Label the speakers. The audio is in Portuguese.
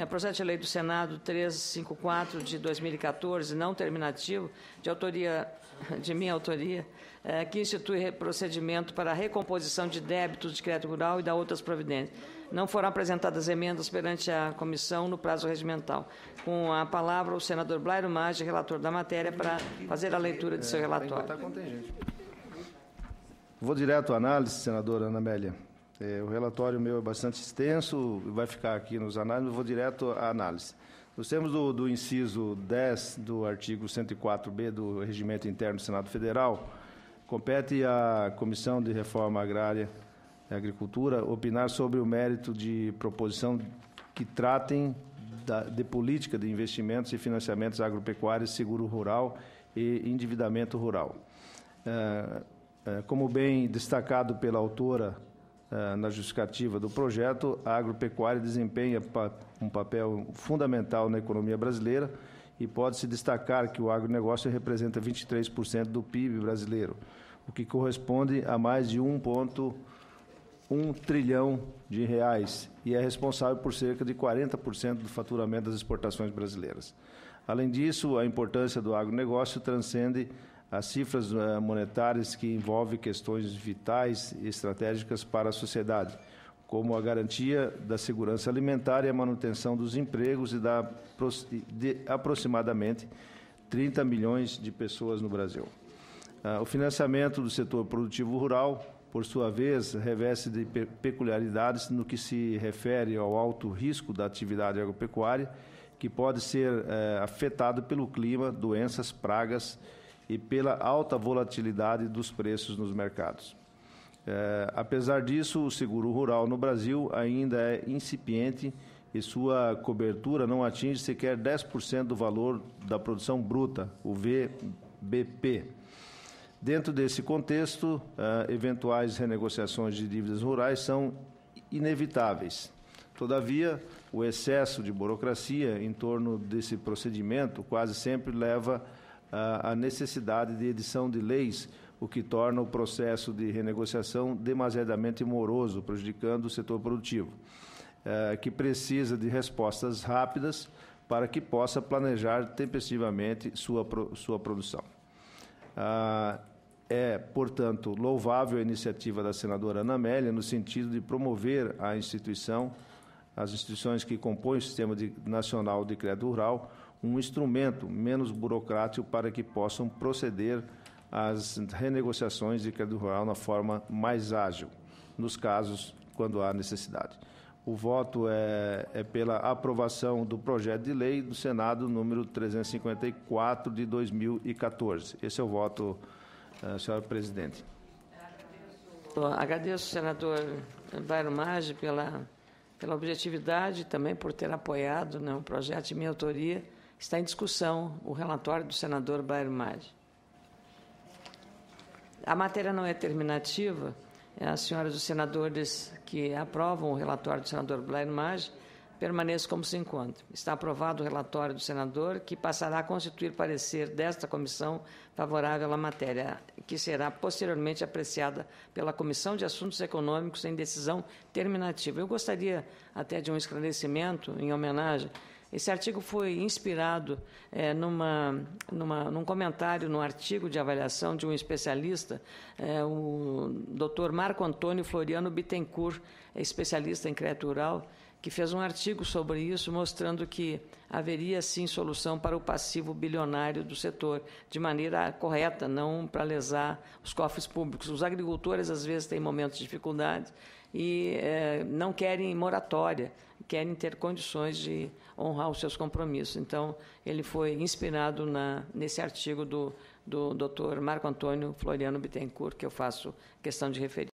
Speaker 1: Projeto de lei do Senado 354 de 2014, não terminativo, de minha autoria, que institui procedimento para a recomposição de débitos de crédito rural e da outras providências. Não foram apresentadas emendas perante a comissão no prazo regimental. Com a palavra, o senador Blairo Maggi, relator da matéria, para fazer a leitura de seu relatório.
Speaker 2: Vou direto à análise, senadora Ana Amélia. O relatório meu é bastante extenso, vai ficar aqui nos análises, eu vou direto à análise. Nós temos do inciso 10 do artigo 104b do Regimento Interno do Senado Federal, compete à Comissão de Reforma Agrária e Agricultura opinar sobre o mérito de proposição que tratem de política de investimentos e financiamentos agropecuários, seguro rural e endividamento rural. Como bem destacado pela autora na justificativa do projeto, a agropecuária desempenha um papel fundamental na economia brasileira e pode-se destacar que o agronegócio representa 23% do PIB brasileiro, o que corresponde a mais de 1,1 trilhão de reais e é responsável por cerca de 40% do faturamento das exportações brasileiras. Além disso, a importância do agronegócio transcende as cifras monetárias que envolvem questões vitais e estratégicas para a sociedade, como a garantia da segurança alimentar e a manutenção dos empregos de aproximadamente 30 milhões de pessoas no Brasil. O financiamento do setor produtivo rural, por sua vez, reveste de peculiaridades no que se refere ao alto risco da atividade agropecuária, que pode ser afetado pelo clima, doenças, pragas e pela alta volatilidade dos preços nos mercados. Apesar disso, o seguro rural no Brasil ainda é incipiente e sua cobertura não atinge sequer 10% do valor da produção bruta, o VBP. Dentro desse contexto, eventuais renegociações de dívidas rurais são inevitáveis. Todavia, o excesso de burocracia em torno desse procedimento quase sempre leva à necessidade de edição de leis, o que torna o processo de renegociação demasiadamente moroso, prejudicando o setor produtivo, que precisa de respostas rápidas para que possa planejar tempestivamente sua produção. Portanto, louvável a iniciativa da senadora Ana Amélia no sentido de promover as instituições que compõem o Sistema Nacional de Crédito Rural, um instrumento menos burocrático para que possam proceder às renegociações de crédito rural na forma mais ágil, nos casos quando há necessidade. O voto é pela aprovação do projeto de lei do Senado número 354 de 2014. Esse é o voto, senhora presidente.
Speaker 1: Agradeço, senador Blairo Maggi, pela objetividade e também por ter apoiado o projeto de minha autoria. Está em discussão o relatório do senador Blairo Maggi. A matéria não é terminativa. As senhoras e os senadores que aprovam o relatório do senador Blairo Maggi permaneçam como se encontra. Está aprovado o relatório do senador, que passará a constituir parecer desta comissão favorável à matéria, que será posteriormente apreciada pela Comissão de Assuntos Econômicos em decisão terminativa. Eu gostaria até de um esclarecimento em homenagem. Esse artigo foi inspirado num comentário, num artigo de avaliação de um especialista, o Dr. Marco Antônio Floriano Bittencourt, especialista em crédito rural, que fez um artigo sobre isso, mostrando que haveria, sim, solução para o passivo bilionário do setor, de maneira correta, não para lesar os cofres públicos. Os agricultores, às vezes, têm momentos de dificuldade e não querem moratória, querem ter condições de honrar os seus compromissos. Então, ele foi inspirado nesse artigo do Dr. Marco Antônio Floriano Bittencourt, que eu faço questão de referir.